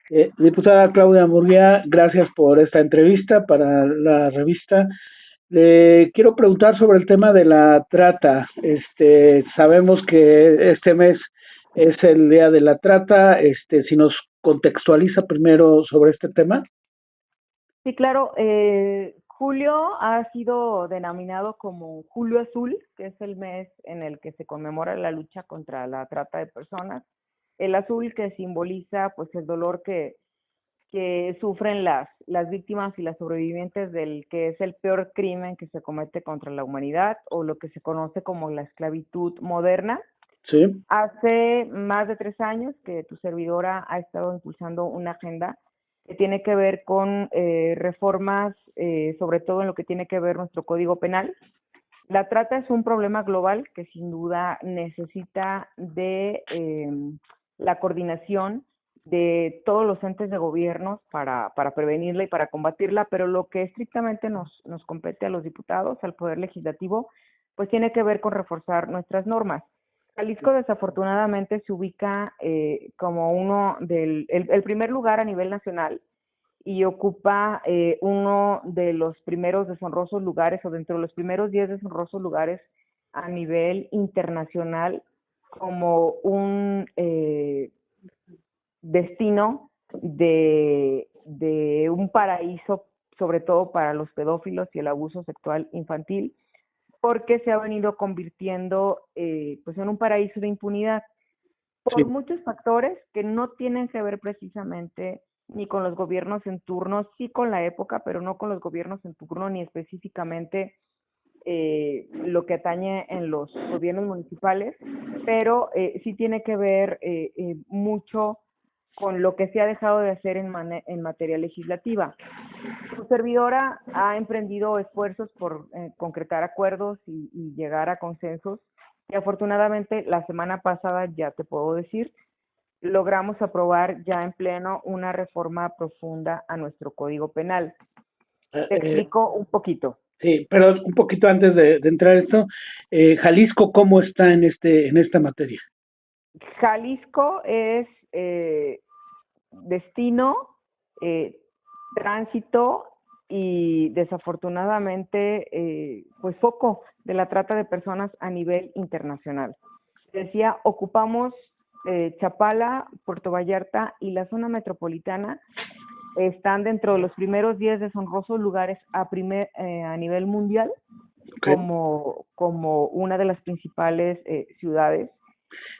Diputada Claudia Murguía, gracias por esta entrevista para la revista. Le quiero preguntar sobre el tema de la trata. Sabemos que este mes es el día de la trata. Si nos contextualiza primero sobre este tema. Sí, claro. Julio ha sido denominado como Julio Azul, que es el mes en el que se conmemora la lucha contra la trata de personas. El azul que simboliza pues el dolor que sufren las víctimas y las sobrevivientes del que es el peor crimen que se comete contra la humanidad o lo que se conoce como la esclavitud moderna. Sí, Hace más de 3 años que tu servidora ha estado impulsando una agenda que tiene que ver con reformas, sobre todo en lo que tiene que ver nuestro Código Penal. La trata es un problema global que sin duda necesita de la coordinación de todos los entes de gobierno para prevenirla y para combatirla, pero lo que estrictamente nos compete a los diputados, al Poder Legislativo, pues tiene que ver con reforzar nuestras normas. Jalisco desafortunadamente se ubica como el primer lugar a nivel nacional y ocupa uno de los primeros deshonrosos lugares o dentro de los primeros 10 deshonrosos lugares a nivel internacional como un destino de un paraíso, sobre todo para los pedófilos y el abuso sexual infantil, porque se ha venido convirtiendo pues en un paraíso de impunidad por sí. muchos factores que no tienen que ver precisamente ni con los gobiernos en turno, sí con la época, pero no con los gobiernos en turno, ni específicamente lo que atañe en los gobiernos municipales, pero sí tiene que ver mucho con lo que se ha dejado de hacer en materia legislativa. Su servidora ha emprendido esfuerzos por concretar acuerdos y llegar a consensos y afortunadamente la semana pasada, ya te puedo decir, logramos aprobar ya en pleno una reforma profunda a nuestro Código Penal. Eh, Te eh, explico un poquito. sí, pero un poquito antes de entrar en esto, Jalisco, ¿cómo está en esta materia? Jalisco es destino, eh, tránsito y desafortunadamente pues foco de la trata de personas a nivel internacional. Decía, ocupamos Chapala, Puerto Vallarta y la zona metropolitana están dentro de los primeros 10 deshonrosos lugares a nivel mundial Okay. como una de las principales ciudades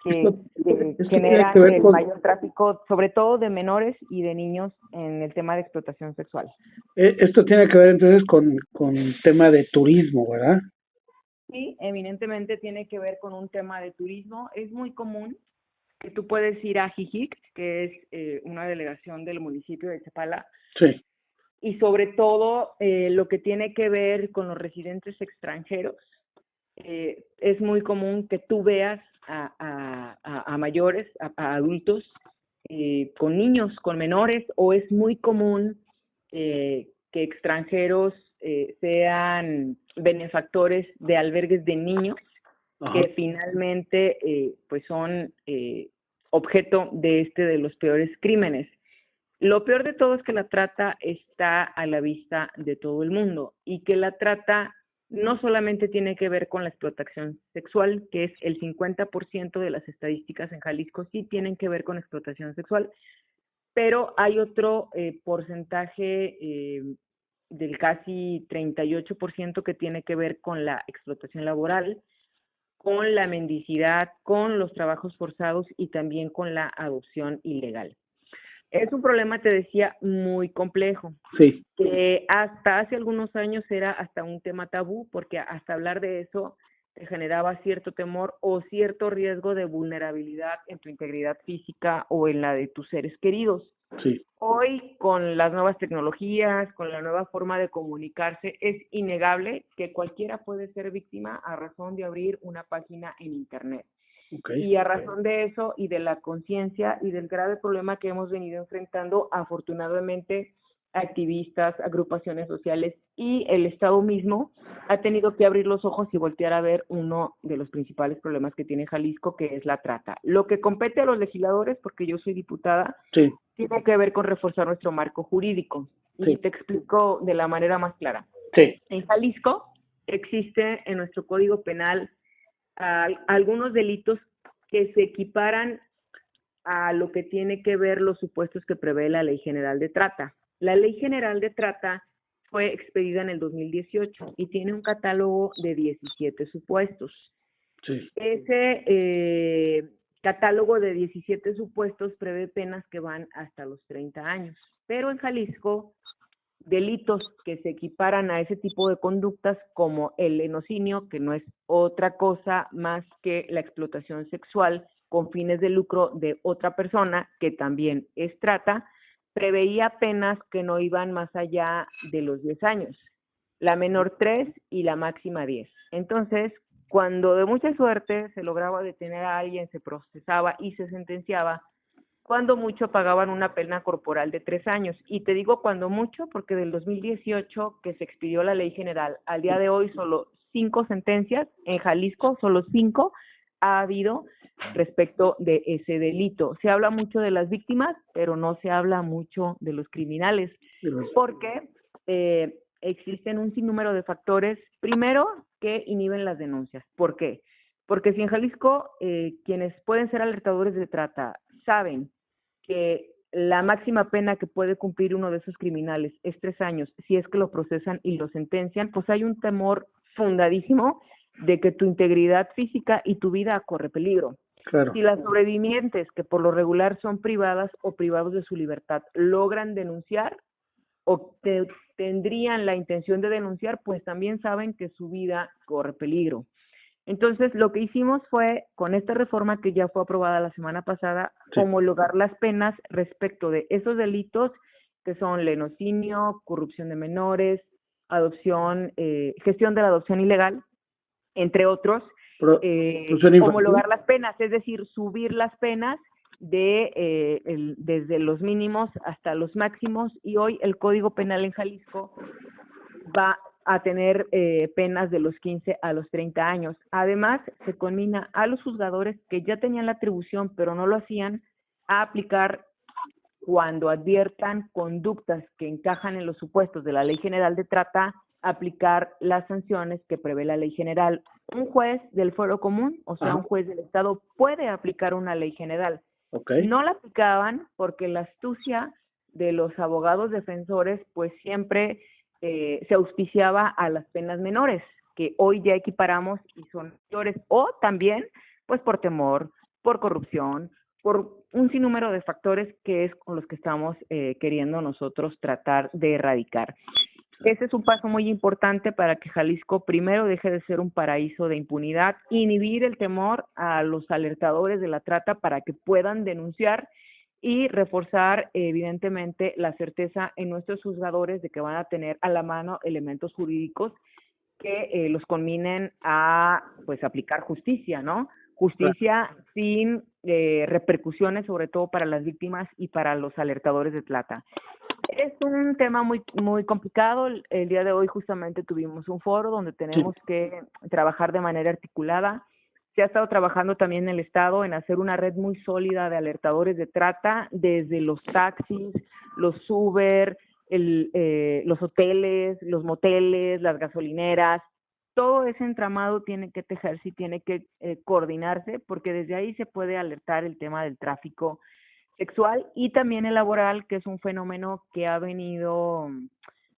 Esto, que esto tiene que generan ver el con, mayor tráfico, sobre todo de menores y de niños en el tema de explotación sexual. esto tiene que ver entonces con tema de turismo, ¿verdad? Sí, eminentemente tiene que ver con un tema de turismo. Es muy común que tú puedes ir a Jijic, que es una delegación del municipio de Chapala, Sí, y sobre todo lo que tiene que ver con los residentes extranjeros. Es muy común que tú veas a mayores, a adultos, con niños, con menores, o es muy común que extranjeros sean benefactores de albergues de niños ajá. que finalmente pues son objeto de los peores crímenes. Lo peor de todo es que la trata está a la vista de todo el mundo y que la trata no solamente tiene que ver con la explotación sexual, que es el 50% de las estadísticas en Jalisco, sí tienen que ver con explotación sexual, pero hay otro porcentaje del casi 38% que tiene que ver con la explotación laboral, con la mendicidad, con los trabajos forzados y también con la adopción ilegal. Es un problema, te decía, muy complejo, Sí, que hasta hace algunos años era hasta un tema tabú, porque hasta hablar de eso te generaba cierto temor o cierto riesgo de vulnerabilidad en tu integridad física o en la de tus seres queridos. sí. Hoy, con las nuevas tecnologías, con la nueva forma de comunicarse, es innegable que cualquiera puede ser víctima a razón de abrir una página en Internet. Ok. Y a razón de eso y de la conciencia y del grave problema que hemos venido enfrentando, afortunadamente, activistas, agrupaciones sociales y el Estado mismo ha tenido que abrir los ojos y voltear a ver uno de los principales problemas que tiene Jalisco, que es la trata. Lo que compete a los legisladores, porque yo soy diputada, Sí, tiene que ver con reforzar nuestro marco jurídico. Y Sí. te explico de la manera más clara. Sí. En Jalisco existe en nuestro Código Penal algunos delitos que se equiparan a lo que tiene que ver los supuestos que prevé la Ley General de Trata. La Ley General de Trata fue expedida en el 2018 y tiene un catálogo de 17 supuestos. Sí. Ese catálogo de 17 supuestos prevé penas que van hasta los 30 años. Pero en Jalisco, delitos que se equiparan a ese tipo de conductas, como el lenocinio, que no es otra cosa más que la explotación sexual con fines de lucro de otra persona, que también es trata, preveía penas que no iban más allá de los 10 años, la menor 3 y la máxima 10. Entonces, cuando de mucha suerte se lograba detener a alguien, se procesaba y se sentenciaba, cuando mucho pagaban una pena corporal de 3 años. Y te digo cuando mucho porque del 2018 que se expidió la ley general al día de hoy solo 5 sentencias, en Jalisco solo 5 ha habido respecto de ese delito. Se habla mucho de las víctimas, pero no se habla mucho de los criminales, porque existen un sinnúmero de factores, primero, que inhiben las denuncias. ¿Por qué? Porque si en Jalisco quienes pueden ser alertadores de trata saben que la máxima pena que puede cumplir uno de esos criminales es 3 años, si es que lo procesan y lo sentencian, pues hay un temor fundadísimo de que tu integridad física y tu vida corre peligro. Claro. Si las sobrevivientes, que por lo regular son privadas o privados de su libertad, logran denunciar o tendrían la intención de denunciar, pues también saben que su vida corre peligro. Entonces, lo que hicimos fue, con esta reforma que ya fue aprobada la semana pasada, Sí. homologar las penas respecto de esos delitos que son lenocinio, corrupción de menores, adopción, gestión de la adopción ilegal, entre otros, homologar las penas, es decir, subir las penas desde los mínimos hasta los máximos, y hoy el Código Penal en Jalisco va a tener penas de los 15 a los 30 años. Además, se conmina a los juzgadores que ya tenían la atribución, pero no lo hacían, a aplicar, cuando adviertan conductas que encajan en los supuestos de la Ley General de Trata, aplicar las sanciones que prevé la Ley General. Un juez del fuero común, o sea, un juez del Estado, puede aplicar una ley general. Okay. No la aplicaban porque la astucia de los abogados defensores, pues siempre se auspiciaba a las penas menores, que hoy ya equiparamos y son mayores, o también, pues por temor, por corrupción, por un sinnúmero de factores que es con los que estamos queriendo nosotros tratar de erradicar. Ese es un paso muy importante para que Jalisco primero deje de ser un paraíso de impunidad, inhibir el temor a los alertadores de la trata para que puedan denunciar y reforzar evidentemente la certeza en nuestros juzgadores de que van a tener a la mano elementos jurídicos que los conminen a pues aplicar justicia, ¿no? Justicia sin repercusiones, sobre todo para las víctimas y para los alertadores de trata. Es un tema muy, muy complicado. El día de hoy justamente tuvimos un foro donde tenemos que trabajar de manera articulada. Se ha estado trabajando también en el Estado en hacer una red muy sólida de alertadores de trata, desde los taxis, los Uber, los hoteles, los moteles, las gasolineras. Todo ese entramado tiene que tejerse y tiene que coordinarse, porque desde ahí se puede alertar el tema del tráfico sexual y también el laboral, que es un fenómeno que ha venido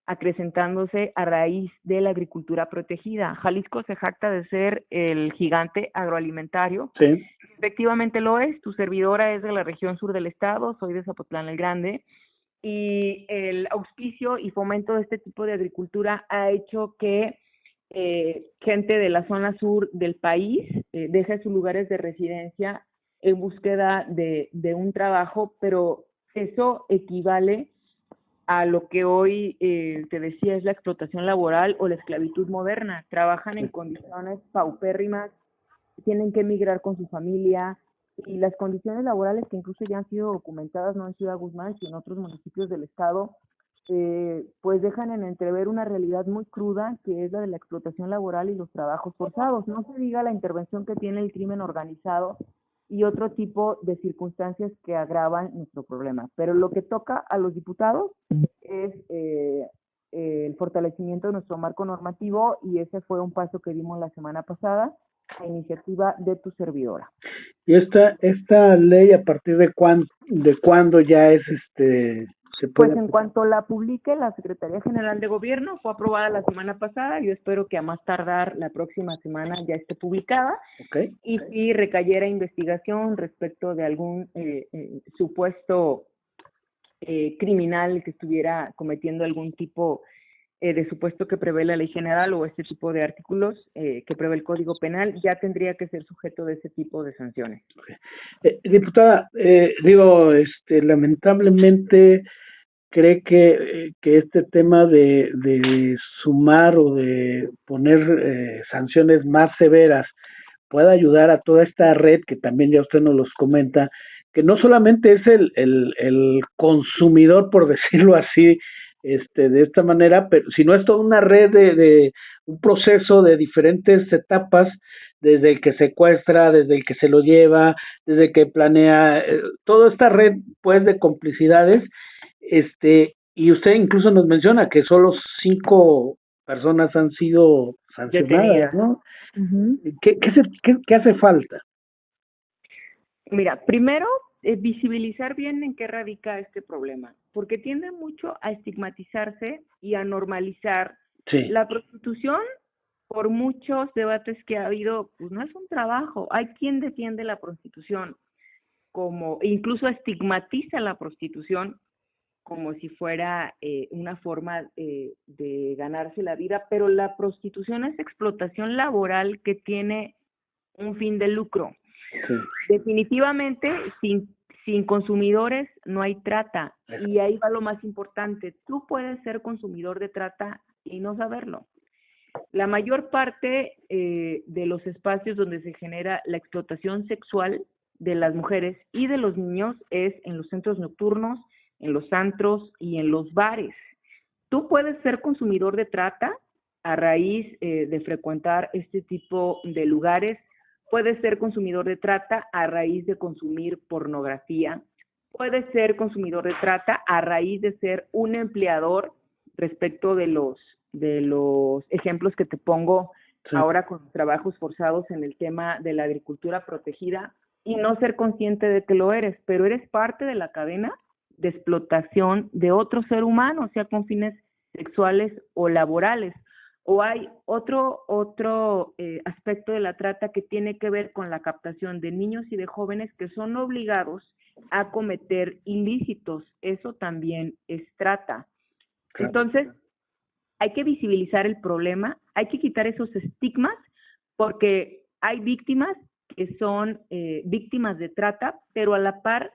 acrecentándose a raíz de la agricultura protegida. Jalisco se jacta de ser el gigante agroalimentario. Sí. Efectivamente lo es. Tu servidora es de la región sur del estado, soy de Zapotlán el Grande, y el auspicio y fomento de este tipo de agricultura ha hecho que gente de la zona sur del país deje sus lugares de residencia en búsqueda de un trabajo, pero eso equivale a lo que hoy te decía es la explotación laboral o la esclavitud moderna. Trabajan en condiciones paupérrimas, tienen que emigrar con su familia, y las condiciones laborales que incluso ya han sido documentadas no en Ciudad Guzmán, sino en otros municipios del estado, pues dejan en entrever una realidad muy cruda, que es la de la explotación laboral y los trabajos forzados. No se diga la intervención que tiene el crimen organizado y otro tipo de circunstancias que agravan nuestro problema. Pero lo que toca a los diputados es el fortalecimiento de nuestro marco normativo, y ese fue un paso que dimos la semana pasada a iniciativa de tu servidora. ¿Y esta ley a partir de cuándo ya es se puede? Pues en cuanto la publique la Secretaría General de Gobierno, fue aprobada la semana pasada, yo espero que a más tardar la próxima semana ya esté publicada. Okay. Y si recayera investigación respecto de algún supuesto criminal que estuviera cometiendo algún tipo de supuesto que prevé la ley general o este tipo de artículos que prevé el Código Penal, ya tendría que ser sujeto de ese tipo de sanciones. Diputada, lamentablemente cree que este tema de sumar o de poner sanciones más severas pueda ayudar a toda esta red que también ya usted nos los comenta, que no solamente es el consumidor, por decirlo así, de esta manera, pero sino es toda una red de un proceso de diferentes etapas, desde el que secuestra, desde el que se lo lleva, desde el que planea, toda esta red pues de complicidades, y usted incluso nos menciona que solo 5 personas han sido sancionadas, Detenidas. ¿no? Uh-huh. ¿Qué hace falta? Mira, primero, visibilizar bien en qué radica este problema, porque tiende mucho a estigmatizarse y a normalizar. Sí. La prostitución, por muchos debates que ha habido, pues no es un trabajo. Hay quien defiende la prostitución como, incluso estigmatiza la prostitución como si fuera una forma de ganarse la vida, pero la prostitución es explotación laboral que tiene un fin de lucro. Sí. Definitivamente, sin consumidores no hay trata, y ahí va lo más importante. Tú puedes ser consumidor de trata y no saberlo. La mayor parte de los espacios donde se genera la explotación sexual de las mujeres y de los niños es en los centros nocturnos, en los antros y en los bares. Tú puedes ser consumidor de trata a raíz de frecuentar este tipo de lugares. Puedes ser consumidor de trata a raíz de consumir pornografía. Puedes ser consumidor de trata a raíz de ser un empleador respecto de los ejemplos que te pongo ahora con trabajos forzados en el tema de la agricultura protegida, y no ser consciente de que lo eres, pero eres parte de la cadena de explotación de otro ser humano, sea con fines sexuales o laborales. O hay otro aspecto de la trata que tiene que ver con la captación de niños y de jóvenes que son obligados a cometer ilícitos. Eso también es trata. Claro. Entonces, hay que visibilizar el problema, hay que quitar esos estigmas, porque hay víctimas que son víctimas de trata, pero a la par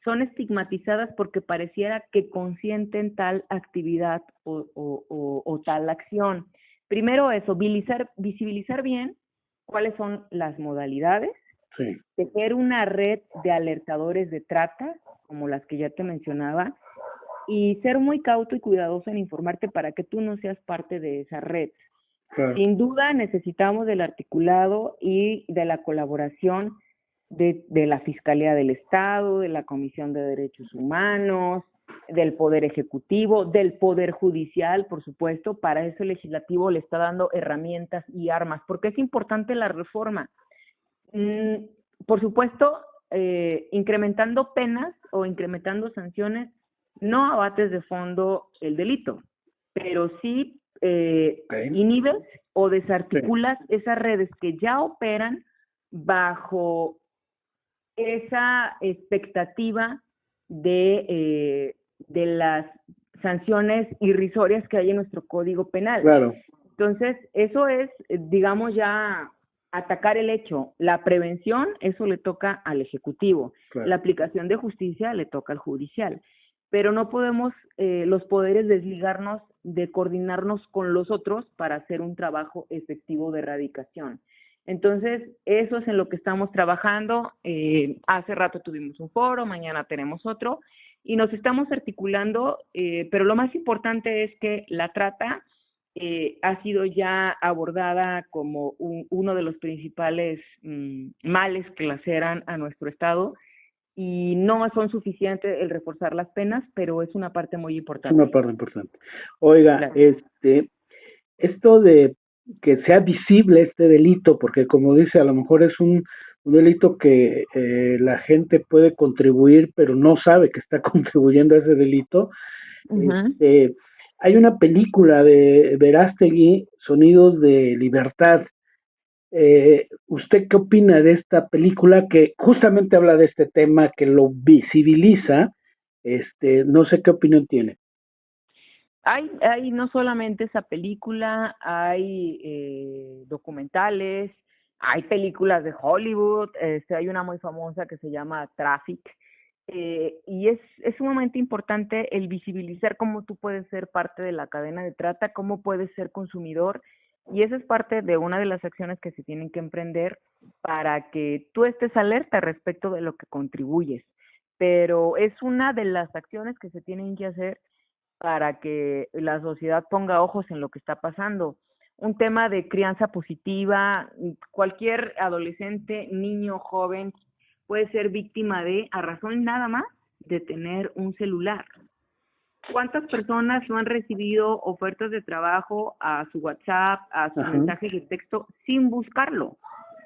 son estigmatizadas porque pareciera que consienten tal actividad o tal acción. Primero eso, visibilizar bien cuáles son las modalidades, sí. Tener una red de alertadores de trata, como las que ya te mencionaba, y ser muy cauto y cuidadoso en informarte para que tú no seas parte de esa red. Claro. Sin duda necesitamos del articulado y de la colaboración de la Fiscalía del Estado, de la Comisión de Derechos Humanos, del Poder Ejecutivo, del Poder Judicial, por supuesto. Para eso el Legislativo le está dando herramientas y armas, porque es importante la reforma. Por supuesto, incrementando penas o incrementando sanciones no abates de fondo el delito, pero sí inhibes o desarticulas esas redes que ya operan bajo esa expectativa de las sanciones irrisorias que hay en nuestro Código Penal. Claro. Entonces, eso es, digamos, ya atacar el hecho. La prevención, eso le toca al Ejecutivo. Claro. La aplicación de justicia le toca al Judicial. Pero no podemos los poderes desligarnos de coordinarnos con los otros para hacer un trabajo efectivo de erradicación. Entonces, eso es en lo que estamos trabajando. Hace rato tuvimos un foro, mañana tenemos otro, y nos estamos articulando, pero lo más importante es que la trata ha sido ya abordada como uno de los principales males que laceran a nuestro Estado, y no son suficientes el reforzar las penas, pero es una parte muy Es una importante. parte importante. Oiga, Claro. esto de que sea visible este delito, porque como dice, a lo mejor es un delito que la gente puede contribuir, pero no sabe que está contribuyendo a ese delito. Ujú. Este, hay una película de Verástegui, Sonidos de Libertad. ¿Usted qué opina de esta película que justamente habla de este tema, que lo visibiliza? No sé qué opinión tiene. Hay no solamente esa película, hay documentales, hay películas de Hollywood, hay una muy famosa que se llama Traffic, y es sumamente importante el visibilizar cómo tú puedes ser parte de la cadena de trata, cómo puedes ser consumidor, y esa es parte de una de las acciones que se tienen que emprender para que tú estés alerta respecto de lo que contribuyes. Pero es una de las acciones que se tienen que hacer para que la sociedad ponga ojos en lo que está pasando. Un tema de crianza positiva, cualquier adolescente, niño, joven puede ser víctima de, a razón nada más, de tener un celular. ¿Cuántas personas no han recibido ofertas de trabajo a su WhatsApp, a su Ajá. mensaje de texto sin buscarlo?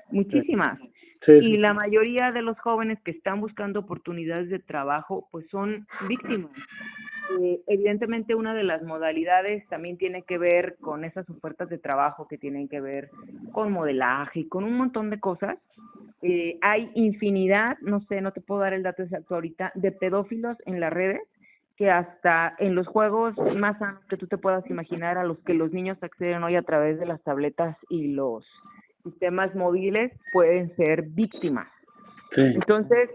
Sí, Muchísimas. sí, Y sí. la mayoría de los jóvenes que están buscando oportunidades de trabajo, pues son víctimas. Evidentemente una de las modalidades también tiene que ver con esas ofertas de trabajo que tienen que ver con modelaje y con un montón de cosas. Hay infinidad, no sé, no te puedo dar el dato exacto ahorita, de pedófilos en las redes que hasta en los juegos más sanos que tú te puedas imaginar, a los que los niños acceden hoy a través de las tabletas y los sistemas móviles, pueden ser víctimas. Sí. Entonces,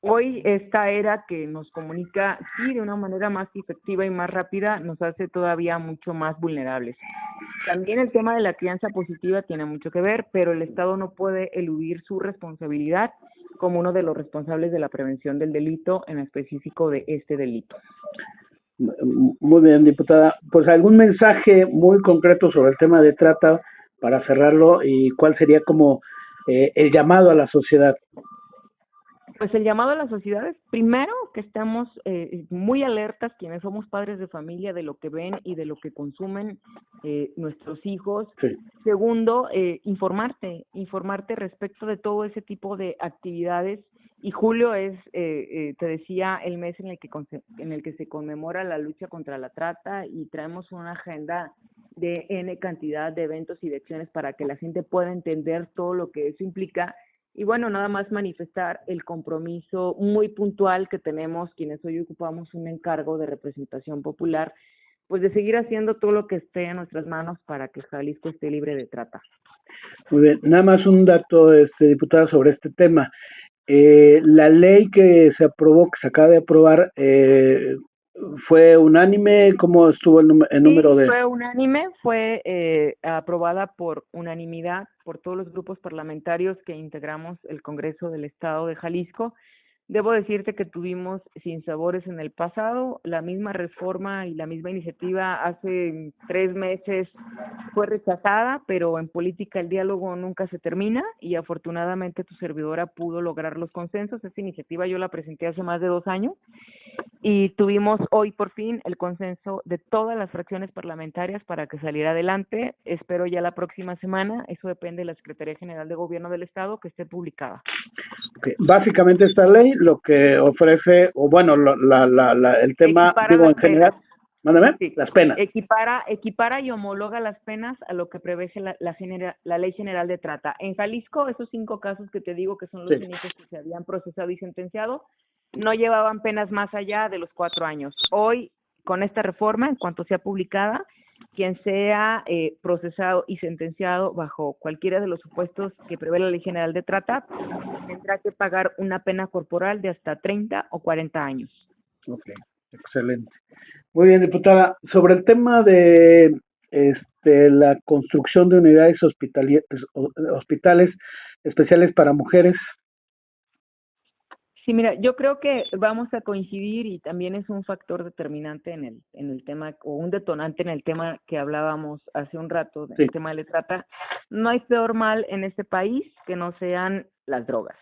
hoy esta era que nos comunica, sí, de una manera más efectiva y más rápida, nos hace todavía mucho más vulnerables. También el tema de la crianza positiva tiene mucho que ver, pero el Estado no puede eludir su responsabilidad como uno de los responsables de la prevención del delito, en específico de este delito. Muy bien, diputada. Pues algún mensaje muy concreto sobre el tema de trata para cerrarlo, y cuál sería como el llamado a la sociedad. Pues el llamado a la sociedad es, primero, que estamos muy alertas quienes somos padres de familia de lo que ven y de lo que consumen nuestros hijos. Sí. Segundo, informarte respecto de todo ese tipo de actividades. Y julio es, te decía, el mes en el que se conmemora la lucha contra la trata, y traemos una agenda de N cantidad de eventos y de acciones para que la gente pueda entender todo lo que eso implica. Y bueno, nada más manifestar el compromiso muy puntual que tenemos quienes hoy ocupamos un encargo de representación popular, pues de seguir haciendo todo lo que esté en nuestras manos para que Jalisco esté libre de trata. Muy bien, nada más un dato, diputada, sobre este tema. La ley que se aprobó, que se acaba de aprobar, ¿fue unánime? ¿Cómo estuvo el número Sí, de...? fue unánime, fue aprobada por unanimidad por todos los grupos parlamentarios que integramos el Congreso del Estado de Jalisco. Debo decirte que tuvimos sinsabores en el pasado. La misma reforma y la misma iniciativa hace 3 meses fue rechazada, pero en política el diálogo nunca se termina, y afortunadamente tu servidora pudo lograr los consensos. Esta iniciativa yo la presenté hace más de 2 años y tuvimos hoy por fin el consenso de todas las fracciones parlamentarias para que saliera adelante. Espero ya la próxima semana, eso depende de la Secretaría General de Gobierno del Estado, que esté publicada. Okay. Básicamente esta ley lo que ofrece, o bueno, el tema, Equipara digo, las en general, penas. mándame, Sí, las penas. equipara y homologa las penas a lo que prevé la Ley General de Trata. En Jalisco, esos 5 casos que te digo que son los Sí. únicos que se habían procesado y sentenciado, no llevaban penas más allá de los 4 años. Hoy, con esta reforma, en cuanto sea publicada, quien sea procesado y sentenciado bajo cualquiera de los supuestos que prevé la Ley General de Trata, tendrá que pagar una pena corporal de hasta 30 o 40 años. Ok, excelente. Muy bien, diputada. Sobre el tema de la construcción de unidades hospitales especiales para mujeres. Sí, mira, yo creo que vamos a coincidir y también es un factor determinante en el tema, o un detonante en el tema que hablábamos hace un rato, Sí, del tema de la trata. No hay peor mal en este país que no sean las drogas.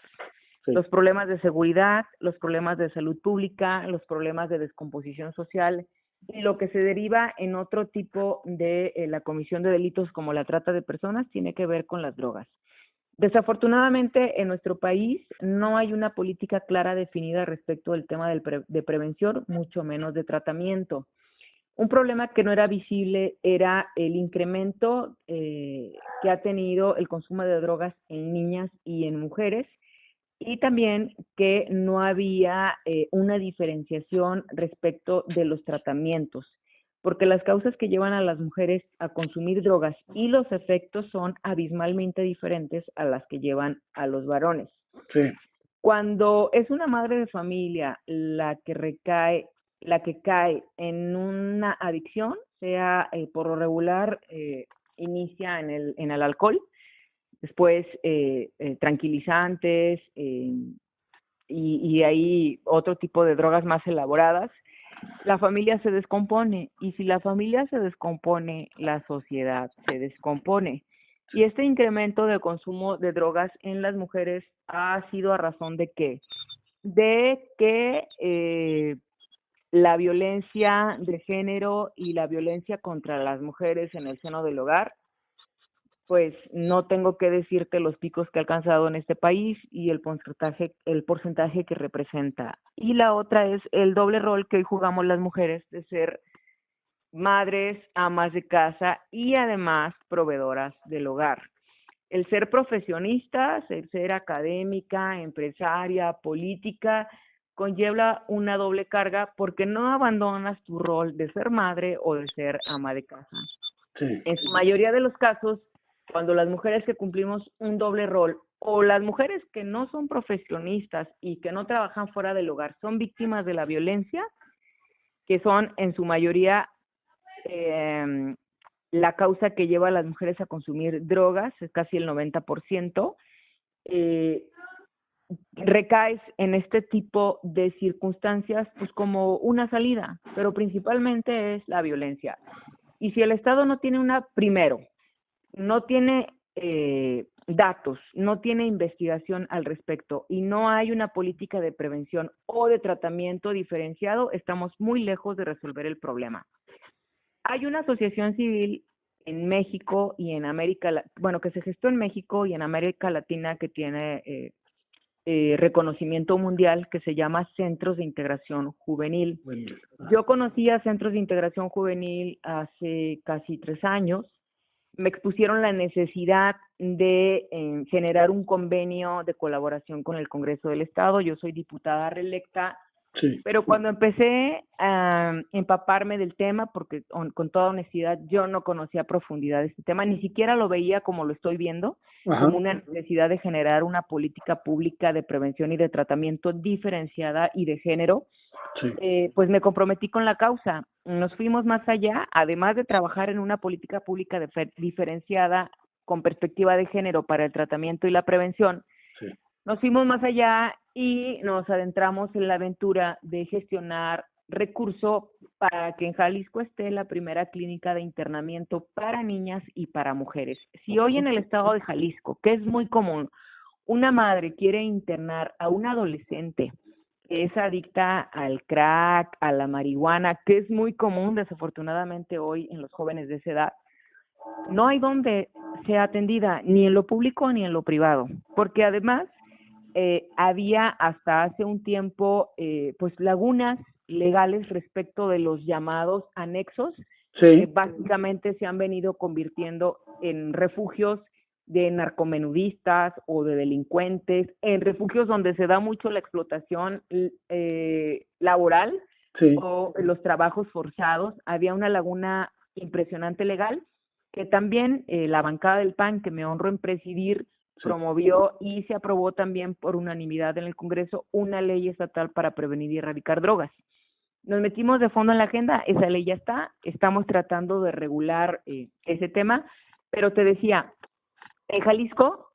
sí, Los problemas de seguridad, los problemas de salud pública, los problemas de descomposición social y lo que se deriva en otro tipo de la comisión de delitos como la trata de personas tiene que ver con las drogas. Desafortunadamente, en nuestro país no hay una política clara definida respecto del tema de prevención, mucho menos de tratamiento. Un problema que no era visible era el incremento que ha tenido el consumo de drogas en niñas y en mujeres, y también que no había una diferenciación respecto de los tratamientos, porque las causas que llevan a las mujeres a consumir drogas y los efectos son abismalmente diferentes a las que llevan a los varones. sí, Cuando es una madre de familia la que cae en una adicción, sea por lo regular inicia en el alcohol, después tranquilizantes y hay otro tipo de drogas más elaboradas, la familia se descompone y si la familia se descompone, la sociedad se descompone. Y este incremento de consumo de drogas en las mujeres ha sido a razón de qué? De que la violencia de género y la violencia contra las mujeres en el seno del hogar, pues no tengo que decirte los picos que ha alcanzado en este país y el porcentaje que representa. Y la otra es el doble rol que hoy jugamos las mujeres de ser madres, amas de casa y además proveedoras del hogar. El ser profesionistas, el ser académica, empresaria, política, conlleva una doble carga porque no abandonas tu rol de ser madre o de ser ama de casa. sí. En su mayoría de los casos, cuando las mujeres que cumplimos un doble rol o las mujeres que no son profesionistas y que no trabajan fuera del hogar son víctimas de la violencia, que son en su mayoría la causa que lleva a las mujeres a consumir drogas, es casi el 90%, recaes en este tipo de circunstancias pues como una salida, pero principalmente es la violencia. Y si el Estado no tiene primero, no tiene datos, no tiene investigación al respecto y no hay una política de prevención o de tratamiento diferenciado, estamos muy lejos de resolver el problema. Hay una asociación civil en México y en bueno, que se gestó en México y en América Latina que tiene reconocimiento mundial que se llama Centros de Integración Juvenil. Yo conocí a Centros de Integración Juvenil hace casi 3 años. Me expusieron la necesidad de generar un convenio de colaboración con el Congreso del Estado. Yo soy diputada reelecta, sí. Pero cuando empecé a empaparme del tema, porque con toda honestidad yo no conocía a profundidad este tema, ni siquiera lo veía como lo estoy viendo, ajá, como una necesidad de generar una política pública de prevención y de tratamiento diferenciada y de género, sí. Pues me comprometí con la causa. Nos fuimos más allá, además de trabajar en una política pública diferenciada con perspectiva de género para el tratamiento y la prevención. Sí. Nos fuimos más allá y nos adentramos en la aventura de gestionar recursos para que en Jalisco esté la primera clínica de internamiento para niñas y para mujeres. Si hoy en el estado de Jalisco, que es muy común, una madre quiere internar a un adolescente que es adicta al crack, a la marihuana, que es muy común desafortunadamente hoy en los jóvenes de esa edad, no hay donde sea atendida, ni en lo público ni en lo privado, porque además había hasta hace un tiempo pues lagunas legales respecto de los llamados anexos, sí, que básicamente se han venido convirtiendo en refugios de narcomenudistas o de delincuentes, en refugios donde se da mucho la explotación laboral, sí, o los trabajos forzados. Había una laguna impresionante legal que también la bancada del PAN, que me honro en presidir, promovió y se aprobó también por unanimidad en el Congreso una ley estatal para prevenir y erradicar drogas. Nos metimos de fondo en la agenda, esa ley ya está, estamos tratando de regular ese tema, pero te decía, en Jalisco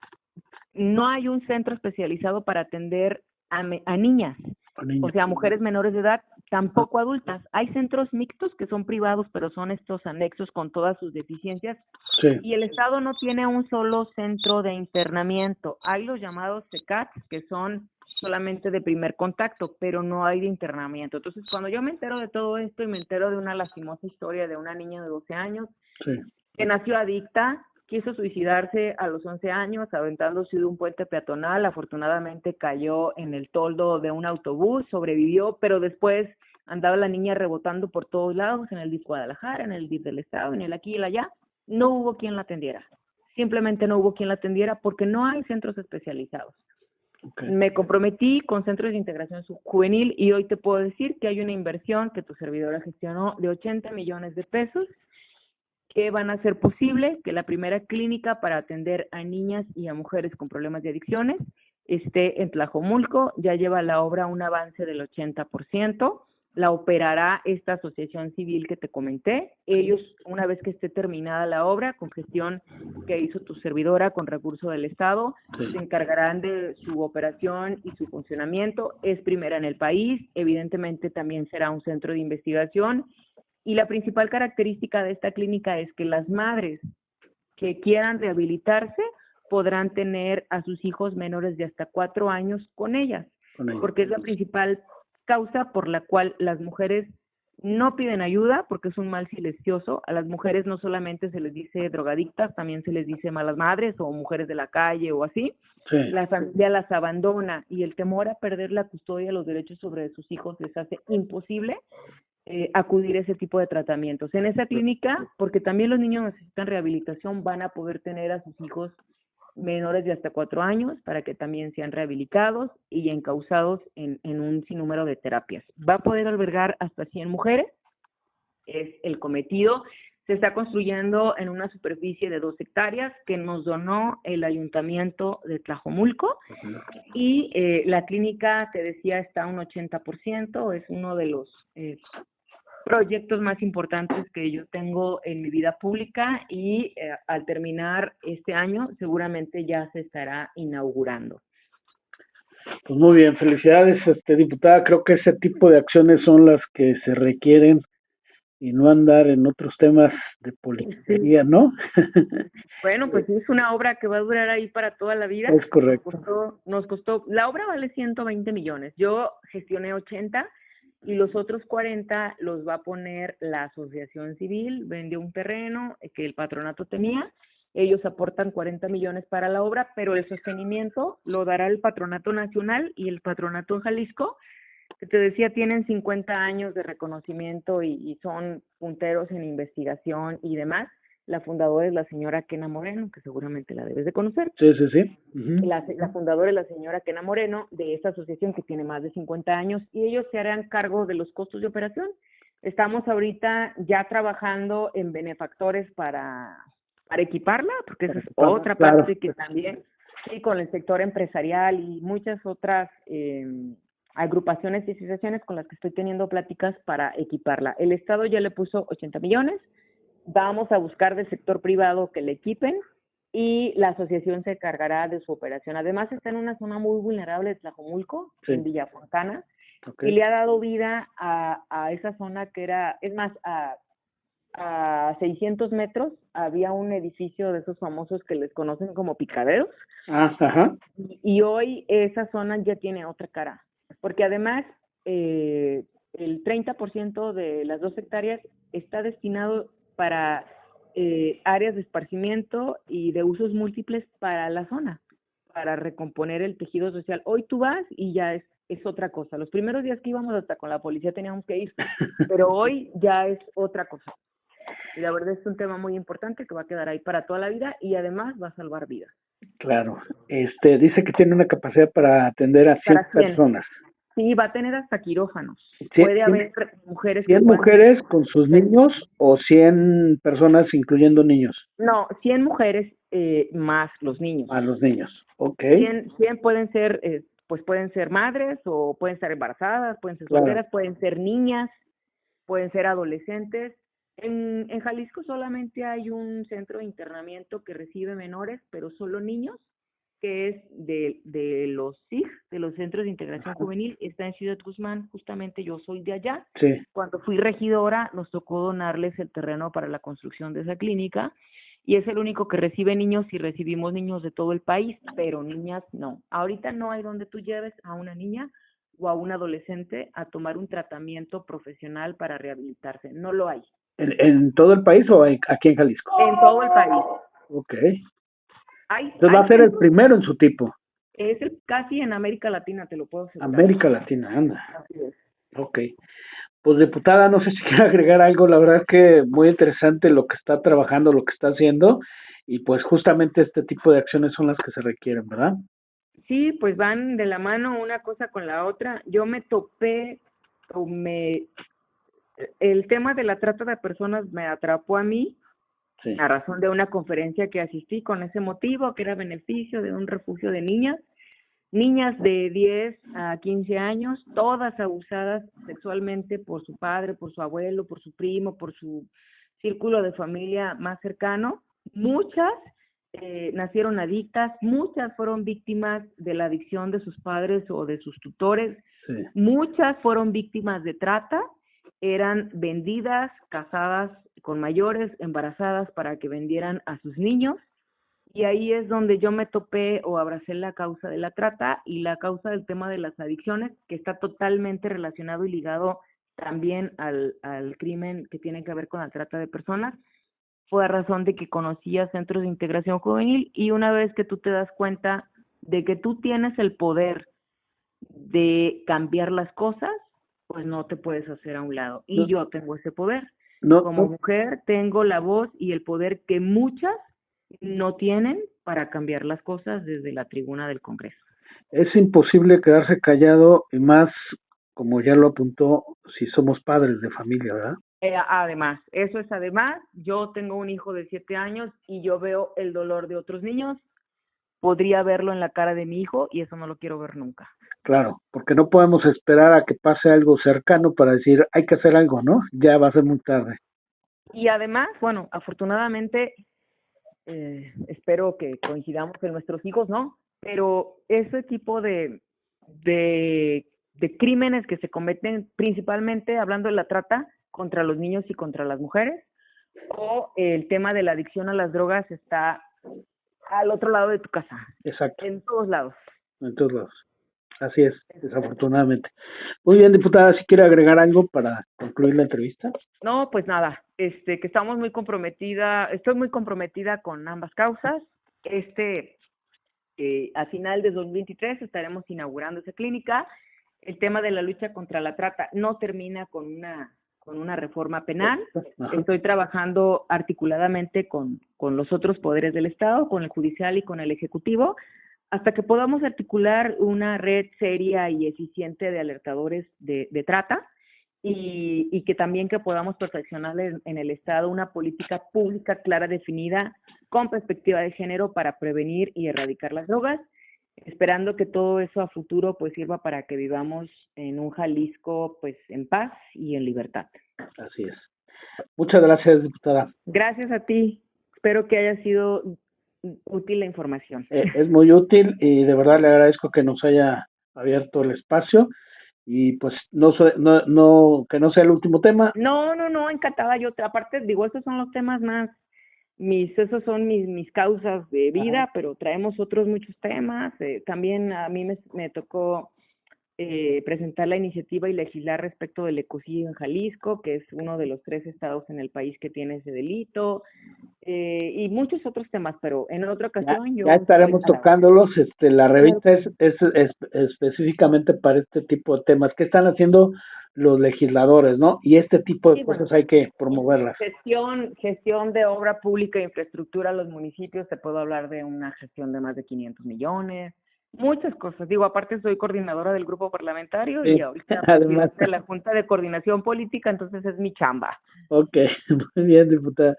no hay un centro especializado para atender a niñas, O o niños. sea, mujeres menores de edad, tampoco adultas. Hay centros mixtos que son privados, pero son estos anexos con todas sus deficiencias. Sí. Y el Estado no tiene un solo centro de internamiento. Hay los llamados CECAT, que son solamente de primer contacto, pero no hay de internamiento. Entonces, cuando yo me entero de todo esto y me entero de una lastimosa historia de una niña de 12 años Sí. que nació adicta, quiso suicidarse a los 11 años aventándose de un puente peatonal, afortunadamente cayó en el toldo de un autobús, sobrevivió, pero después andaba la niña rebotando por todos lados, en el DIF Guadalajara, en el DIF del Estado, en el aquí y el allá. No hubo quien la atendiera. Simplemente no hubo quien la atendiera porque no hay centros especializados. Okay. Me comprometí con centros de integración juvenil y hoy te puedo decir que hay una inversión que tu servidora gestionó de 80 millones de pesos que van a hacer posible que la primera clínica para atender a niñas y a mujeres con problemas de adicciones esté en Tlajomulco. Ya lleva la obra un avance del 80%. La operará esta asociación civil que te comenté. Ellos, una vez que esté terminada la obra, con gestión que hizo tu servidora con recurso del Estado, se encargarán de su operación y su funcionamiento. Es primera en el país. Evidentemente también será un centro de investigación. Y la principal característica de esta clínica es que las madres que quieran rehabilitarse podrán tener a sus hijos menores de hasta 4 años con ellas, porque es la principal causa por la cual las mujeres no piden ayuda, porque es un mal silencioso. A las mujeres no solamente se les dice drogadictas, también se les dice malas madres o mujeres de la calle o así. Sí. La familia las abandona y el temor a perder la custodia, los derechos sobre sus hijos les hace imposible acudir a ese tipo de tratamientos. En esa clínica, porque también los niños necesitan rehabilitación, van a poder tener a sus hijos menores de hasta 4 años para que también sean rehabilitados y encausados en un sinnúmero de terapias. Va a poder albergar hasta 100 mujeres, es el cometido. Se está construyendo en una superficie de 2 hectáreas que nos donó el ayuntamiento de Tlajomulco. Y la clínica, te decía, está a un 80%, es uno de los proyectos más importantes que yo tengo en mi vida pública y al terminar este año seguramente ya se estará inaugurando. Pues muy bien, felicidades, diputada. Creo que ese tipo de acciones son las que se requieren y no andar en otros temas de politiquería, ¿no? Bueno, pues es una obra que va a durar ahí para toda la vida. Es correcto. Nos costó, la obra vale 120 millones. Yo gestioné 80 y los otros 40 los va a poner la asociación civil. Vendió un terreno que el patronato tenía. Ellos aportan 40 millones para la obra, pero el sostenimiento lo dará el patronato nacional y el patronato en Jalisco, que te decía, tienen 50 años de reconocimiento y son punteros en investigación y demás. La fundadora es la señora Kena Moreno, que seguramente la debes de conocer. Sí, sí, sí. Uh-huh. La fundadora es la señora Kena Moreno, de esta asociación que tiene más de 50 años, y ellos se harán cargo de los costos de operación. Estamos ahorita ya trabajando en benefactores para equiparla, porque esa es otra parte que también, y con el sector empresarial y muchas otras agrupaciones y asociaciones con las que estoy teniendo pláticas para equiparla. El Estado ya le puso 80 millones, vamos a buscar del sector privado que le equipen y la asociación se encargará de su operación. Además está en una zona muy vulnerable de Tlajomulco, sí, en Villa Fontana, y le ha dado vida a esa zona que era, es más, a 600 metros había un edificio de esos famosos que les conocen como picaderos. Ajá. Y hoy esa zona ya tiene otra cara, porque además el 30% de las 2 hectáreas está destinado para áreas de esparcimiento y de usos múltiples para la zona, para recomponer el tejido social. Hoy tú vas y ya es otra cosa. Los primeros días que íbamos hasta con la policía teníamos que ir, pero hoy ya es otra cosa. Y la verdad es un tema muy importante que va a quedar ahí para toda la vida y además va a salvar vidas. Claro. Dice que tiene una capacidad para atender a 100 personas. Sí, va a tener hasta quirófanos. Sí, puede haber mujeres 100 mujeres con sus niños o 100 personas incluyendo niños. No, 100 mujeres más los niños. A los niños, ok. 100 pueden ser, pues pueden ser madres o pueden estar embarazadas, pueden ser solteras, pueden ser niñas, pueden ser adolescentes. En Jalisco solamente hay un centro de internamiento que recibe menores, pero solo niños. que es de los CIG, de los Centros de Integración Juvenil, está en Ciudad Guzmán, justamente yo soy de allá. Sí. Cuando fui regidora, nos tocó donarles el terreno para la construcción de esa clínica, y es el único que recibe niños, y recibimos niños de todo el país, pero niñas no. Ahorita no hay donde tú lleves a una niña o a un adolescente a tomar un tratamiento profesional para rehabilitarse, no lo hay. ¿En todo el país o aquí en Jalisco? En todo el país. Ok. Hay Entonces va a ser el centros, primero en su tipo. es casi en América Latina, te lo puedo asegurar. América Latina, anda. Así es. Ok. Pues diputada, no sé si quiere agregar algo, la verdad es que muy interesante lo que está trabajando, lo que está haciendo, y pues justamente este tipo de acciones son las que se requieren, ¿verdad? Sí, pues van de la mano una cosa con la otra. Yo me topé, el tema de la trata de personas me atrapó a mí, Sí. a razón de una conferencia que asistí con ese motivo, que era beneficio de un refugio de niñas de 10 a 15 años, todas abusadas sexualmente por su padre, por su abuelo, por su primo, por su círculo de familia más cercano. Muchas nacieron adictas, muchas fueron víctimas de la adicción de sus padres o de sus tutores, Sí. muchas fueron víctimas de trata, eran vendidas, casadas con mayores, embarazadas para que vendieran a sus niños. Y ahí es donde yo me topé o abracé la causa de la trata y la causa del tema de las adicciones, que está totalmente relacionado y ligado también al crimen que tiene que ver con la trata de personas. Fue a razón de que conocía centros de integración juvenil, y una vez que tú te das cuenta de que tú tienes el poder de cambiar las cosas, pues no te puedes hacer a un lado. Y No, yo tengo ese poder. no, Como no, mujer tengo la voz y el poder que muchas no tienen para cambiar las cosas desde la tribuna del Congreso. es imposible quedarse callado, y más, como ya lo apuntó, si somos padres de familia, ¿verdad? Además, eso es además, yo tengo un hijo de 7 años y yo veo el dolor de otros niños, podría verlo en la cara de mi hijo y eso no lo quiero ver nunca. Claro, porque no podemos esperar a que pase algo cercano para decir, hay que hacer algo, ¿no? Ya va a ser muy tarde. Y además, bueno, afortunadamente, espero que coincidamos en nuestros hijos, ¿no? Pero ese tipo de crímenes que se cometen, principalmente hablando de la trata contra los niños y contra las mujeres, o el tema de la adicción a las drogas, está al otro lado de tu casa. Exacto, En todos lados. en todos lados. Así es, desafortunadamente. Muy bien, diputada, si quiere agregar algo para concluir la entrevista. No, pues nada, que estamos muy comprometida, estoy muy comprometida con ambas causas. A final de 2023 estaremos inaugurando esa clínica. El tema de la lucha contra la trata no termina con una reforma penal. Ajá. Estoy trabajando articuladamente con los otros poderes del Estado, con el judicial y con el ejecutivo, hasta que podamos articular una red seria y eficiente de alertadores de trata, y que también que podamos perfeccionar en el Estado una política pública clara, definida, con perspectiva de género para prevenir y erradicar las drogas, esperando que todo eso a futuro pues sirva para que vivamos en un Jalisco pues en paz y en libertad. Así es. Muchas gracias, diputada. Gracias a ti, espero que haya sido útil la información. Es muy útil y de verdad le agradezco que nos haya abierto el espacio, y pues que no sea el último tema. No, encantada. Yo, aparte, digo, esos son los temas más, esos son mis causas de vida, Ajá. pero traemos otros muchos temas. También a mí me tocó presentar la iniciativa y legislar respecto del ecocidio en Jalisco, que es uno de los 3 estados en el país que tiene ese delito, y muchos otros temas, pero en otra ocasión Ya yo estoy estaremos a la orden. tocándolos. La Claro revista que es, sí. es, es específicamente para este tipo de temas. ¿Qué están haciendo los legisladores, no? Y este tipo de Sí, bueno, cosas hay que promoverlas. gestión de obra pública e infraestructura a los municipios, te puedo hablar de una gestión de más de 500 millones, muchas cosas. Digo, aparte soy coordinadora del grupo parlamentario y Sí, ahorita además. presidente de la Junta de Coordinación Política, entonces es mi chamba. Ok, muy bien, diputada.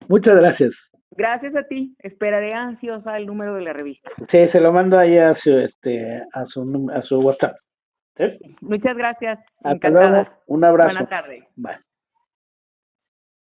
Muchas gracias. Gracias a ti, esperaré ansiosa el número de la revista. Sí, se lo mando ahí a su WhatsApp. ¿Sí? Muchas gracias, Hasta luego, encantada. un abrazo. Buena tarde. Bye.